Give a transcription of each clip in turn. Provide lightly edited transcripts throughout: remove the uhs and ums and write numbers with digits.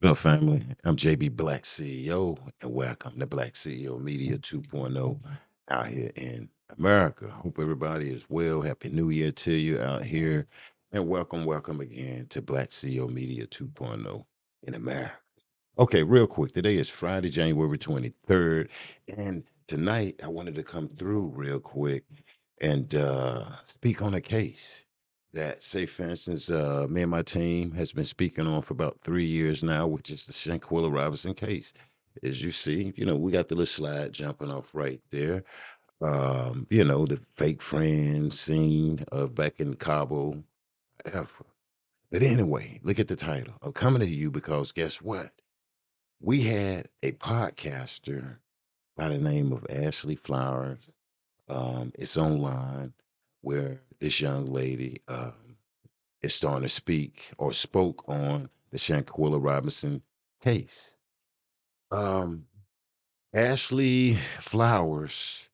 Hello, family. I'm JB Black CEO, and welcome to Black CEO Media 2.0 out here in America. Hope everybody is well. Happy New Year to you out here, and welcome again to Black CEO Media 2.0 in America. Okay, real quick. Today is Friday, January 23rd, and tonight I wanted to come through real quick and speak on a case that, say, for instance, me and my team has been speaking on for about 3 years now, which is the Shanquella Robinson case. As you see, we got the little slide jumping off right there. The fake friend scene of back in Cabo. Ever. But anyway, look at the title. I'm coming to you because guess what? We had a podcaster by the name of Ashley Flowers. It's online where this young lady is starting to speak or spoke on the Shanquella Robinson case. Um, Ashley Flowers,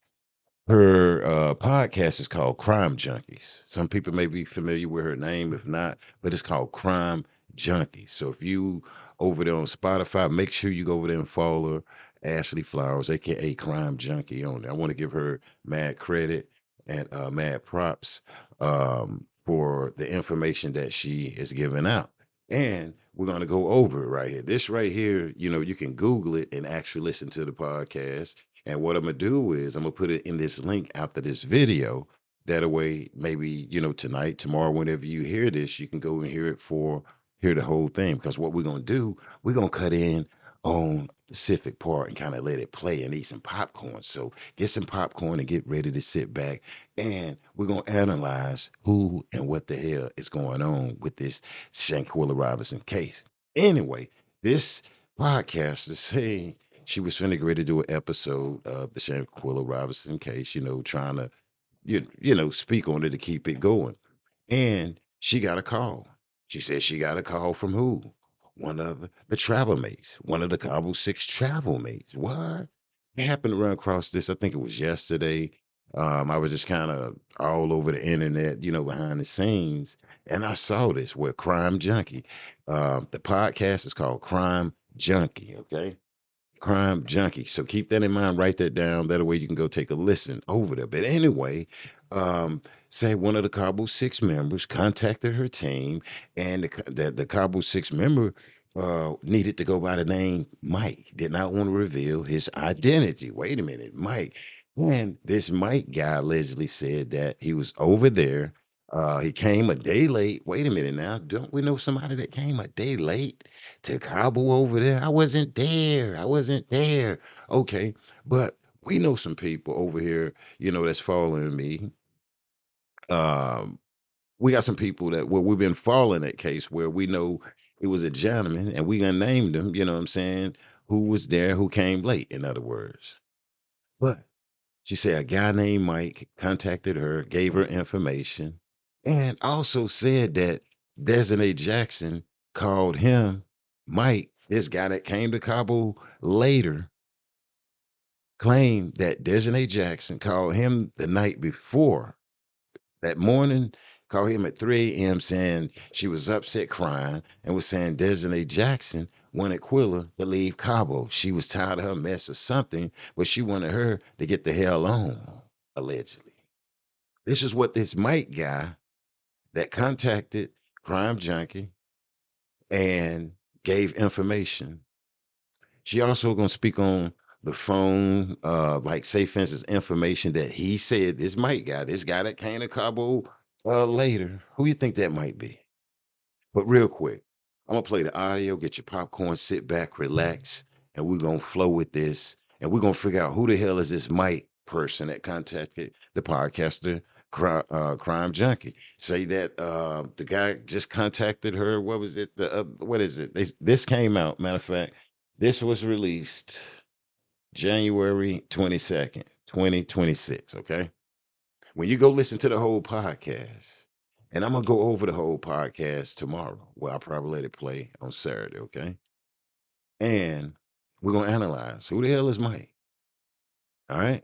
her podcast is called Crime Junkies. Some people may be familiar with her name, if not, but it's called Crime Junkies. So if you over there on Spotify, make sure you go over there and follow Ashley Flowers, aka Crime Junkie, on there. I want to give her mad credit and mad props for the information that she is giving out. And we're going to go over it right here. This right here, you can Google it and actually listen to the podcast. And what I'm gonna do is I'm gonna put it in this link after this video. That way, maybe tonight, tomorrow, whenever you hear this, you can go and hear the whole thing. Because what we're gonna do, we're gonna cut in on a specific part and kind of let it play and eat some popcorn. So get some popcorn and get ready to sit back. And we're gonna analyze who and what the hell is going on with this Shanquella Robinson case. Anyway, this podcaster saying she was finna get ready to do an episode of the Shanquella Robinson case, trying to, speak on it to keep it going. And she got a call. She said she got a call from who? One of the travel mates, one of the Cabo 6 travel mates. What? I happened to run across this, I think it was yesterday. I was just kind of all over the internet, behind the scenes, and I saw this with Crime Junkie. The podcast is called Crime Junkie, okay? Crime Junkie. So keep that in mind, write that down. That way you can go take a listen over there. But anyway, say one of the Cabo 6 members contacted her team, and the Cabo 6 member needed to go by the name Mike, did not want to reveal his identity. Wait a minute, Mike. And this Mike guy allegedly said that he was over there. He came a day late. Wait a minute now. Don't we know somebody that came a day late to Cabo over there? I wasn't there. I wasn't there. Okay. But we know some people over here, that's following me. Um, we got some people that well, we've been following that case where we know it was a gentleman and we unnamed him, you know what I'm saying, who was there, who came late, in other words. But she said a guy named Mike contacted her, gave her information, and also said that Desiree Jackson called him, Mike, this guy that came to Cabo later, claimed that Desiree Jackson called him the night before that morning, called him at 3 a.m. saying she was upset crying and was saying Desiree Jackson wanted Quilla to leave Cabo. She was tired of her mess or something, but she wanted her to get the hell on, allegedly. This is what this Mike guy that contacted Crime Junkie and gave information. She also gonna speak on the phone, like say for instance, information that he said this Mike guy, this guy that came to Cabo later. Who you think that might be? But real quick, I'm gonna play the audio, get your popcorn, sit back, relax, and we're gonna flow with this. And we're gonna figure out who the hell is this Mike person that contacted the podcaster Crime Junkie. Say that the guy just contacted her. What was it? What is it? This came out. Matter of fact, this was released January 22nd, 2026. Okay. When you go listen to the whole podcast, and I'm gonna go over the whole podcast tomorrow. Well, I'll probably let it play on Saturday, okay? And we're gonna analyze who the hell is Mike. All right.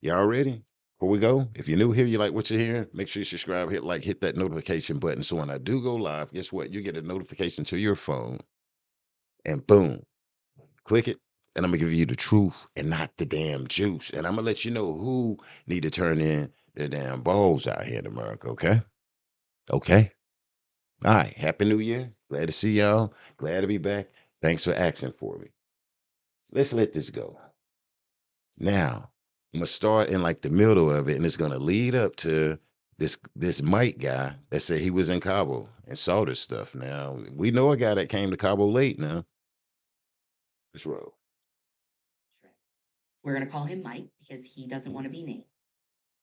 Y'all ready? Before we go, if you're new here, you like what you're hearing, make sure you subscribe, hit like, hit that notification button. So when I do go live, guess what? You get a notification to your phone and boom, click it. And I'm gonna give you the truth and not the damn juice. And I'm gonna let you know who need to turn in their damn balls out here in America. Okay. Okay. All right. Happy New Year. Glad to see y'all. Glad to be back. Thanks for asking for me. Let's let this go. Now, I'm gonna start in like the middle of it, and it's gonna lead up to this Mike guy that said he was in Cabo and saw this stuff. Now we know a guy that came to Cabo late. Now let's roll. We're going to call him Mike because he doesn't want to be named.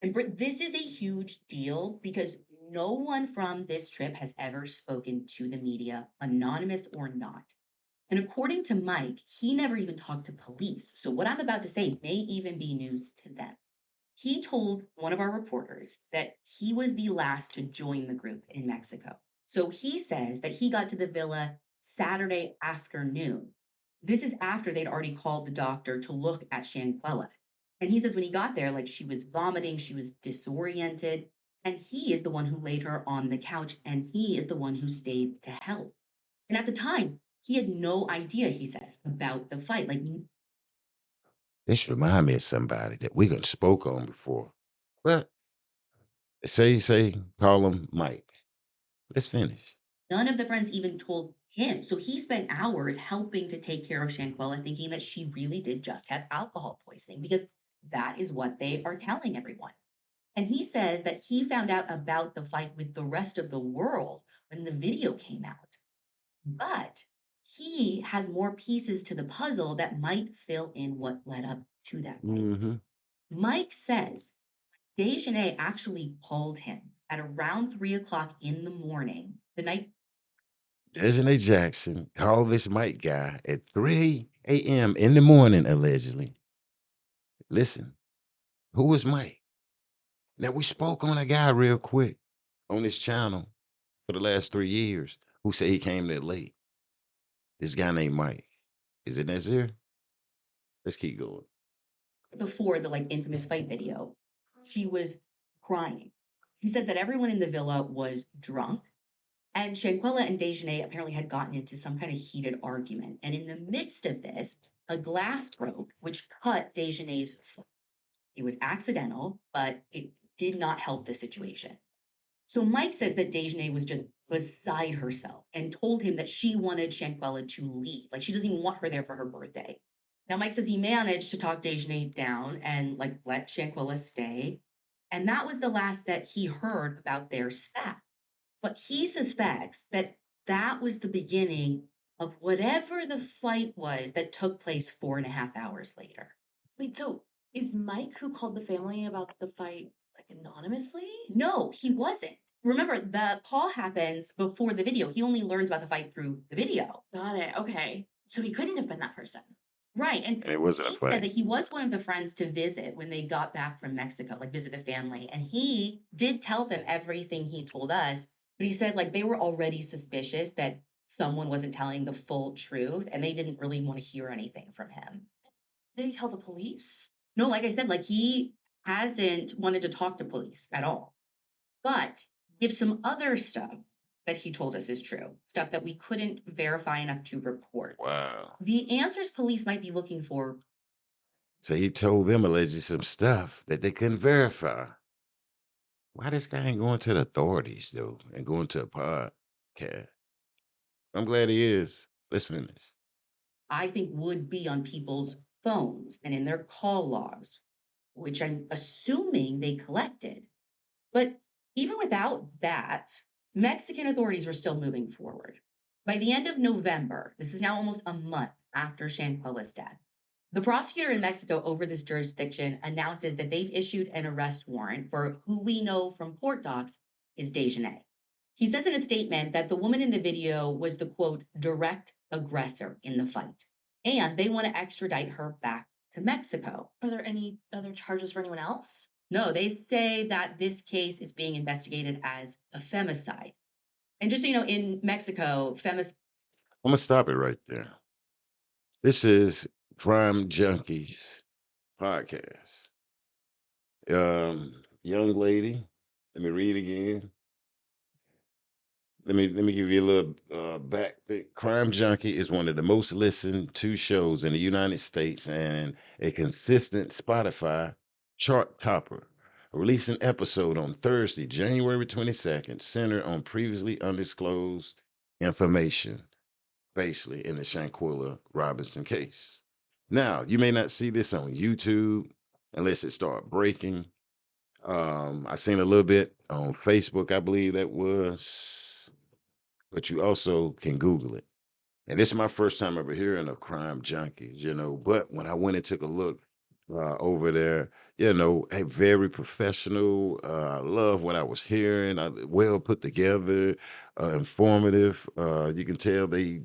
And this is a huge deal because no one from this trip has ever spoken to the media, anonymous or not. And according to Mike, he never even talked to police. So what I'm about to say may even be news to them. He told one of our reporters that he was the last to join the group in Mexico. So he says that he got to the villa Saturday afternoon. This is after they'd already called the doctor to look at Shanquella. And he says when he got there, like she was vomiting, she was disoriented. And he is the one who laid her on the couch and he is the one who stayed to help. And at the time, he had no idea, he says, about the fight. Like, This remind me of somebody that we done spoke on before. But call him Mike. Let's finish. none of the friends even told him. So he spent hours helping to take care of Shanquella, thinking that she really did just have alcohol poisoning because that is what they are telling everyone. And he says that he found out about the fight with the rest of the world when the video came out. But he has more pieces to the puzzle that might fill in what led up to that night. Mm-hmm. Mike says Dejanay actually called him at around 3 o'clock in the morning, the night. Desiree Jackson called this Mike guy at 3 a.m. in the morning, allegedly. Listen, who is Mike? Now, we spoke on a guy real quick on this channel for the last 3 years who said he came there late. This guy named Mike. Is it Nazir? Let's keep going. Before the like infamous fight video, she was crying. He said that everyone in the villa was drunk, and Shanquella and Dejanay apparently had gotten into some kind of heated argument. And in the midst of this, a glass broke, which cut Dejanay's foot. It was accidental, but it did not help the situation. So Mike says that Dejanay was just beside herself and told him that she wanted Shanquella to leave. Like she doesn't even want her there for her birthday. Now Mike says he managed to talk Dejanay down and like let Shanquella stay. And that was the last that he heard about their spat. But he suspects that that was the beginning of whatever the fight was that took place 4.5 hours later. Wait, so is Mike who called the family about the fight like anonymously? No, he wasn't. Remember, the call happens before the video. He only learns about the fight through the video. Got it. Okay. So he couldn't have been that person. Right. And And it wasn't a he said fight. that he was one of the friends to visit when they got back from Mexico, like visit the family. And he did tell them everything he told us. But he says, like, they were already suspicious that someone wasn't telling the full truth and they didn't really want to hear anything from him. Did he tell the police? No, like I said, like he hasn't wanted to talk to police at all. But if some other stuff that he told us is true, stuff that we couldn't verify enough to report, Wow. the answers police might be looking for. So he told them allegedly some stuff that they couldn't verify. Why this guy ain't going to the authorities, though, and going to a podcast? I'm glad he is. Let's finish. I think would be on people's phones and in their call logs, which I'm assuming they collected. But even without that, Mexican authorities were still moving forward. By the end of November, this is now almost a month after Shanquella's death, the prosecutor in Mexico over this jurisdiction announces that they've issued an arrest warrant for who we know from court docs is Dejanay. He says in a statement that the woman in the video was the quote, direct aggressor in the fight, and they want to extradite her back to Mexico. Are there any other charges for anyone else? No, they say that this case is being investigated as a femicide. And just so you know, in Mexico, femicide. I'm going to stop it right there. This is Crime Junkies podcast. Young lady, let me read again. let me give you a little back. Crime Junkie is one of the most listened to shows in the United States and a consistent Spotify chart topper. Released an episode on Thursday, January 22nd, centered on previously undisclosed information, basically in the Shanquella Robinson case. Now, you may not see this on YouTube unless it start breaking. I seen a little bit on Facebook, I believe that was, but you also can Google it. And this is my first time ever hearing of Crime Junkies, But when I went and took a look over there, a very professional. I love what I was hearing. Well put together, informative. You can tell they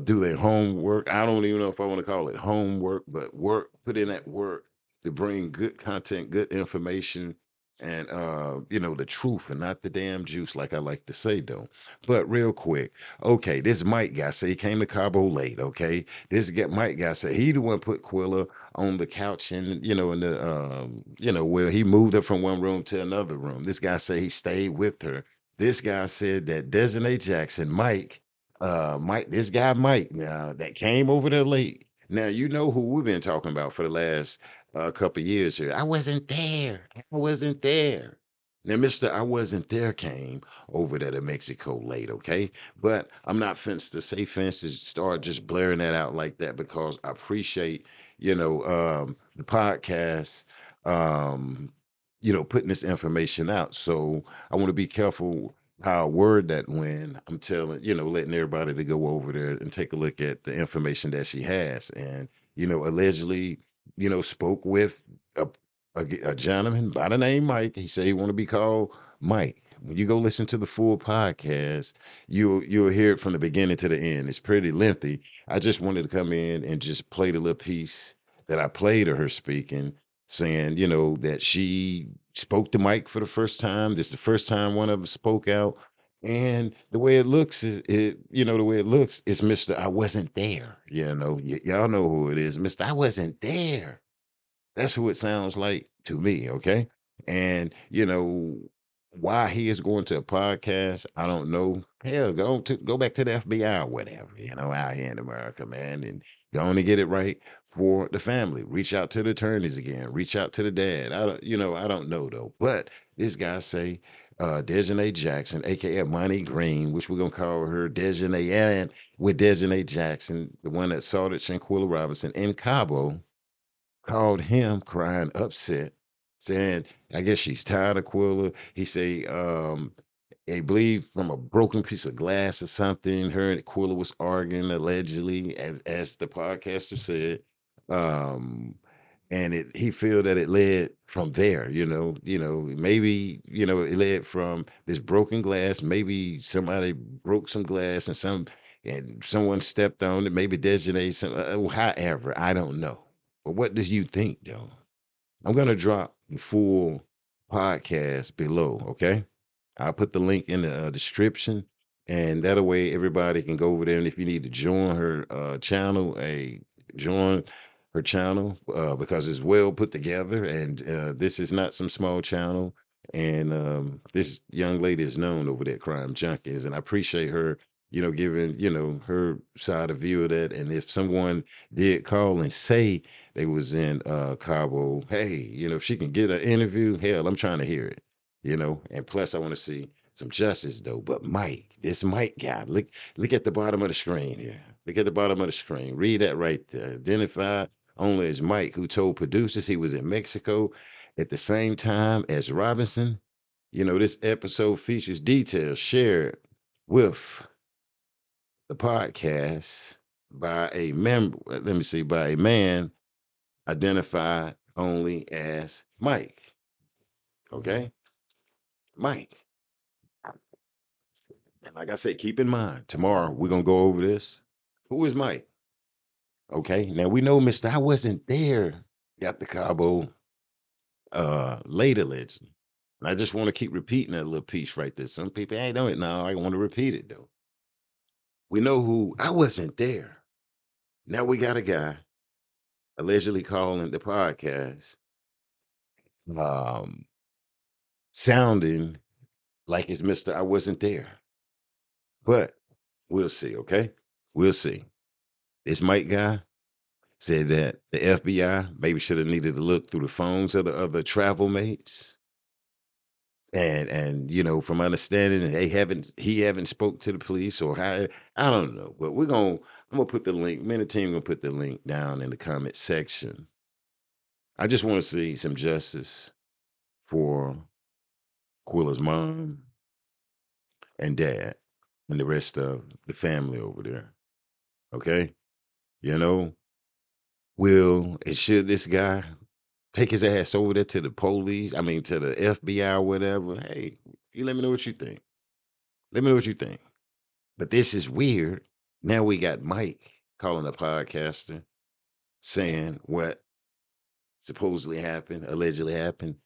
do their homework. I don't even know if I want to call it homework, but work, put in that work to bring good content, good information. And the truth and not the damn juice, like I like to say, though. But real quick, okay, this Mike guy say he came to Cabo late. Okay, this guy, Mike guy said he the one put Quilla on the couch and in the where he moved her from one room to another room. This guy said he stayed with her. This guy said that Desiree Jackson, Mike, this guy Mike now that came over there late. Now you know who we've been talking about for the last couple of years here. I wasn't there. I wasn't there. Now, Mr. I wasn't there came over there to Mexico late, okay? But I'm not fenced to say fence to start just blaring that out like that because I appreciate, the podcast, um, putting this information out. So I want to be careful how I word that when I'm telling, letting everybody to go over there and take a look at the information that she has. And, allegedly, spoke with a, a gentleman by the name Mike. He said he want to be called Mike. When you go listen to the full podcast, you'll hear it from the beginning to the end. It's pretty lengthy. I just wanted to come in and just play the little piece that I played of her speaking, saying, that she spoke to Mike for the first time. This is the first time one of them spoke out. And the way it looks is the way it looks is Mr. I wasn't there. Y'all know who it is. Mr. I wasn't there. That's who it sounds like to me, okay? And why he is going to a podcast, I don't know. Hell, go back to the FBI or whatever, out here in America, man, and go on and get it right for the family. Reach out to the attorneys again. Reach out to the dad. I don't know though. But this guy say, Desiree Jackson, aka Money Green, which we're gonna call her Desiree, and with Desiree Jackson, the one that saw that Shanquella Robinson in Cabo called him crying upset, saying, I guess she's tired of Quilla. He say, I believe from a broken piece of glass or something. Her and Quilla was arguing allegedly, as the podcaster said. Um, and he feel that it led from there, maybe, it led from this broken glass. Maybe somebody broke some glass and someone stepped on it, maybe designated some, however, I don't know. But what do you think, though? I'm gonna drop the full podcast below. Okay, I'll put the link in the description, and that way everybody can go over there. And if you need to join her channel, join her channel because it's well put together, and this is not some small channel. And this young lady is known over there, Crime Junkies, and I appreciate her. Giving her side of view of that. And if someone did call and say they was in Cabo, hey, if she can get an interview, hell, I'm trying to hear it, and plus I want to see some justice though. But Mike, this Mike guy, look at the bottom of the screen here. Look at the bottom of the screen. Read that right there. Identified only as Mike, who told producers he was in Mexico at the same time as Robinson. This episode features details shared with the podcast by a member, let me see, by a man identified only as Mike. Okay? Mike. And like I said, keep in mind, tomorrow we're going to go over this. Who is Mike? Okay. Now we know Mr. I wasn't there. Got the Cabo later legend. And I just want to keep repeating that little piece right there. Some people, hey, don't no, I want to repeat it though. We know who I wasn't there. Now we got a guy allegedly calling the podcast, um, sounding like it's Mr. I wasn't there. But we'll see, okay? We'll see. This Mike guy said that the FBI maybe should have needed to look through the phones of the other travel mates. And from understanding he haven't spoke to the police or how I don't know. But I'm gonna put the link, me and the team gonna put the link down in the comment section. I just want to see some justice for Quilla's mom and dad and the rest of the family over there. Okay? You know, will and should this guy take his ass over there to the police? I mean, to the FBI or whatever. Hey, you let me know what you think. Let me know what you think. But this is weird. Now we got Mike calling a podcaster saying what supposedly happened, allegedly happened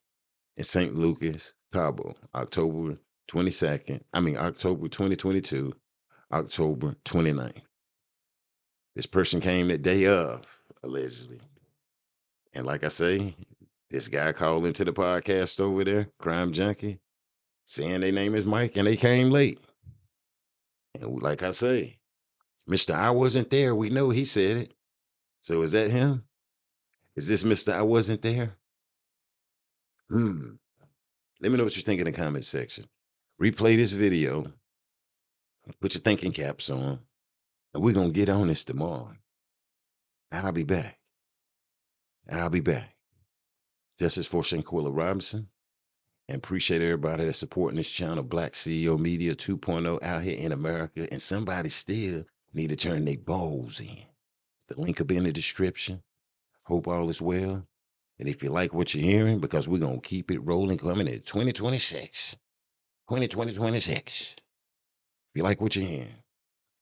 in St. Lucas, Cabo, October 22nd. I mean, October 2022, October 29th. This person came the day of, allegedly. And like I say, this guy called into the podcast over there, Crime Junkie, saying their name is Mike and they came late. And like I say, Mr. I wasn't there. We know he said it. So is that him? Is this Mr. I wasn't there? Hmm. Let me know what you think in the comment section. Replay this video, put your thinking caps on, and we're going to get on this tomorrow. I'll be back. I'll be back. Justice for Shanquella Robinson. And appreciate everybody that's supporting this channel, Black CEO Media 2.0 out here in America. And somebody still need to turn their balls in. The link will be in the description. Hope all is well. And if you like what you're hearing, because we're going to keep it rolling coming in 2026. 2026. If you like what you're hearing,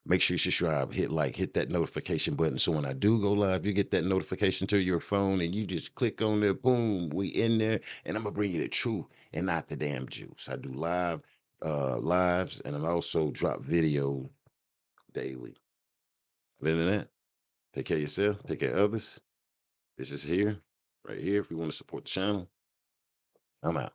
make sure you subscribe, hit like, hit that notification button. So when I do go live, you get that notification to your phone and you just click on there, boom, we in there. And I'm going to bring you the truth and not the damn juice. I do lives, and I also drop video daily. Other than that, take care of yourself, take care of others. This is here, right here. If you want to support the channel, I'm out.